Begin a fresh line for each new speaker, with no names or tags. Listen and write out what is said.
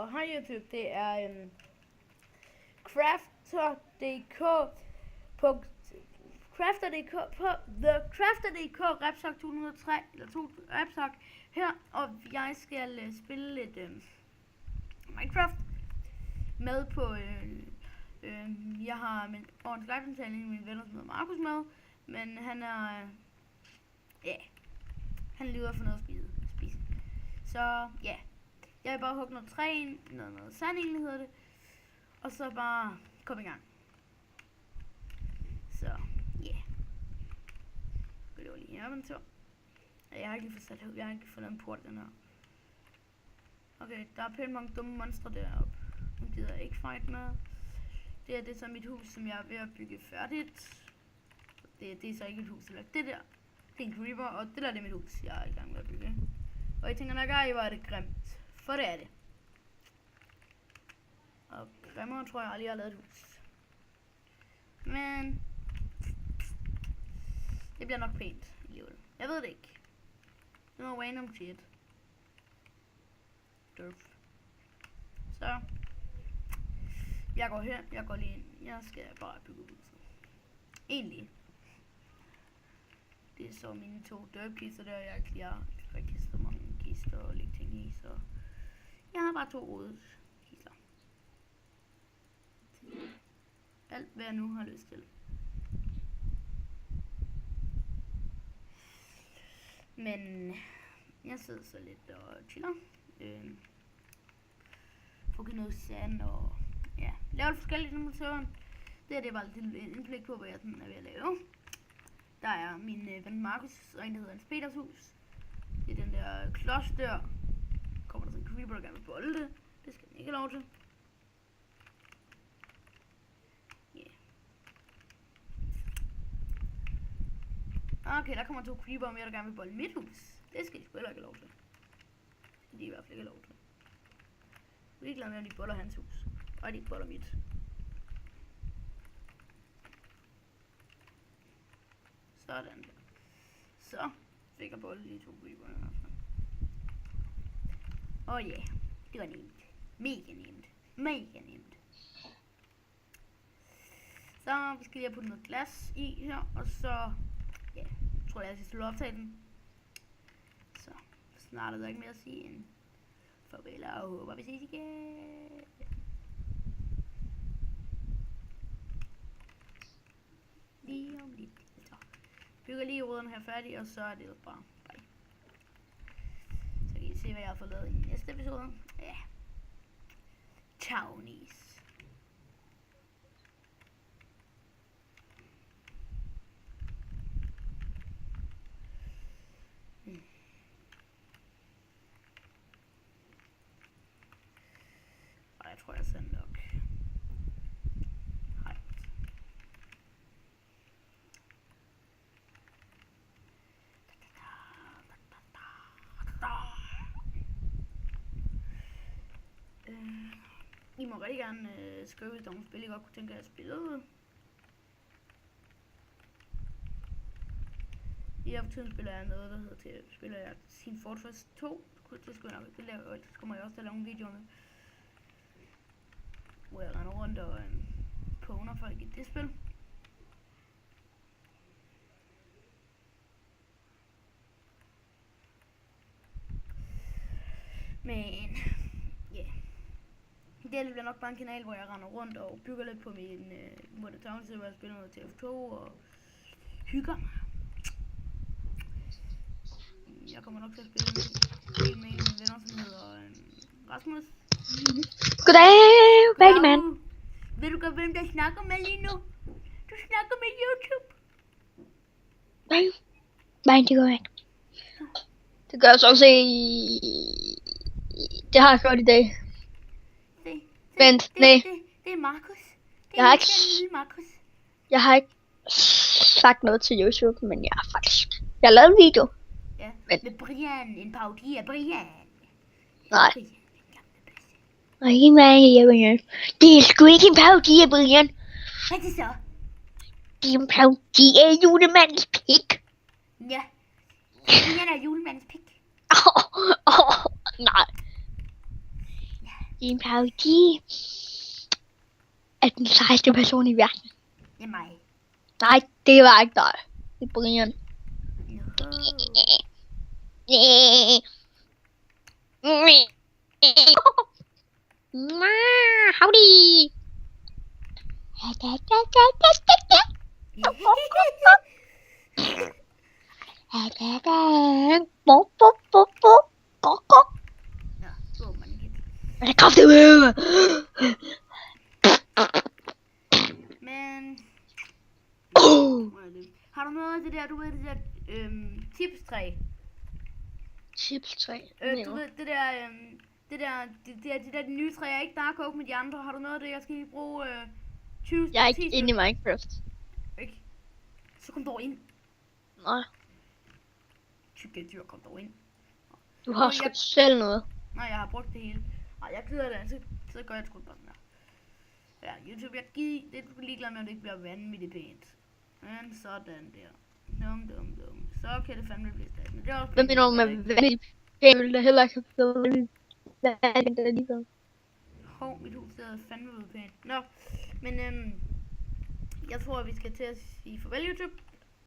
Og hej YouTube, det er Crafter.dk på TheCrafter.dk Repsok 203 eller 2 Repsok her, og jeg skal spille lidt Minecraft med på jeg har min Skype-samtale med min venner, som hedder Markus med, men han er han lever for noget at spise. Så ja, jeg vil bare hugge noget træ, noget sand egentlig hedder det, og så bare komme i gang. Så ja, jeg går lige her en tur. Jeg har ikke fået en port den her. Okay, der er pænt mange dumme monstre deroppe. Nu gider jeg ikke fight med. Det er så mit hus, som jeg er ved at bygge færdigt. Det er så ikke et hus, eller det der. Det er en creeper, og det der er mit hus, jeg er i gang med at bygge. Og jeg tænker nok, hvor er det grimt. For det er det. Og grimmere tror jeg aldrig, jeg har lavet et hus. Men det bliver nok pænt alligevel. Jeg ved det ikke. Det er noget random shit. Derf. Så jeg går her, jeg går lige ind. Jeg skal bare bygge huset. Egentlig. Det er så mine 2 dørkister der, jeg har rigtig så mange kister og lægge ting i, så jeg har bare 2 rodet kister. Alt hvad jeg nu har lyst til. Men jeg sidder så lidt og chiller. Får noget sand og ja, laver lidt forskelligt i motoren. Det er bare lidt indblik på, hvad jeg er ved at lave. Der er min ven Markus og en, der hedder Hans Peters hus. Det er den der klods der. Kommer der sådan en creeper, der gerne vil bolde. Det skal den ikke have lov til. Yeah. Okay, der kommer 2 creeper mere, der gerne vil bolde mit hus. Det skal de sgu heller ikke have lov til. Det skal de i hvert fald ikke have lov til. Jeg er ikke glad med, at de boller hans hus. Og de boller mit. Sådan der. Så fik jeg bolde de 2 creeper i hvert fald. Og ja, det var nemt. Mega nemt. Mega nemt. Så vi skal lige have puttet noget glas i her, og så ja, tror jeg skal slutte optagelsen. Så snart er der ikke mere at sige end farvel og håber vi ses igen. Lige om lidt. Bygger lige rødderne her færdig, og så er det bare bye. Så kan I se, hvad jeg har fået lavet i næste episode. Ja. Ciao, nis. Og jeg tror, jeg sender nok. Hej. I må rigtig gerne skrive, hvis der er nogle spil, I godt kunne tænke jer at spille. I her for tiden spiller jeg noget, der hedder til, spiller jeg Team Fortress 2. Det kommer jeg også til at lave en video med. Hvor jeg render rundt og påner folk i det spil. Men det bliver nok bare en kanal, hvor jeg render rundt og bygger lidt på min Modern Town, hvor jeg spiller noget TF2 og hygger mig. Jeg kommer nok til at spille med en af mine venner, som hedder Rasmus.
Goddag, Bagman.
Ved du godt, hvem der snakker med lige nu? Du snakker med YouTube.
Nej, det går ikke. Det gør jeg så også det har jeg gjort i dag. Vent, nej.
Det er Markus.
Jeg har ikke sagt noget til YouTube, men jeg har lavet en video.
Ja, med Brian, en parodi af Brian.
Nej. Nej, det er sgu ikke en parodi af Brian.
Hvad er det så?
Det er en parodi af julemandens pik.
Ja. Brian er julemandens pik.
Nej. en parodi af den sejeste person i verden.
Det er mig.
Nej, det var ikke dig. Det er Brian. Howdy. Bop, bop, bop, bop. Gok, gok.
Nå, så åbner den igen.
Er det kraftedeme?
Men...
Oh.
Hvor er det? Har du noget af det der, du ved, det der tipstræ?
Chipstræ.
Du ved, det der, de der nye træer, ikke Dark Oak med de andre. Har du noget af det, jeg skal lige bruge 20
Jeg er
10
ikke inde i Minecraft.
Ikke? Så kom dog ind.
Nej,
Tykke dyr, kom dog ind.
du har sgu selv noget.
Nej, jeg har brugt det hele. Nej, jeg gider det, så gør jeg sgu bare sådan her. Ja, YouTube, jeg gider, det er du ligeglad med, at det ikke bliver vanvittigt pænt. Men sådan der. Dum. Så kan det fandme blive stadig. Det er også
Hvad mener du med vanligt pænt? Vil der heller ikke have blevet vanligt alligevel?
Hov, mit hus er fandme ud pænt. Nå, men jeg tror, at vi skal til at sige farvel, YouTube.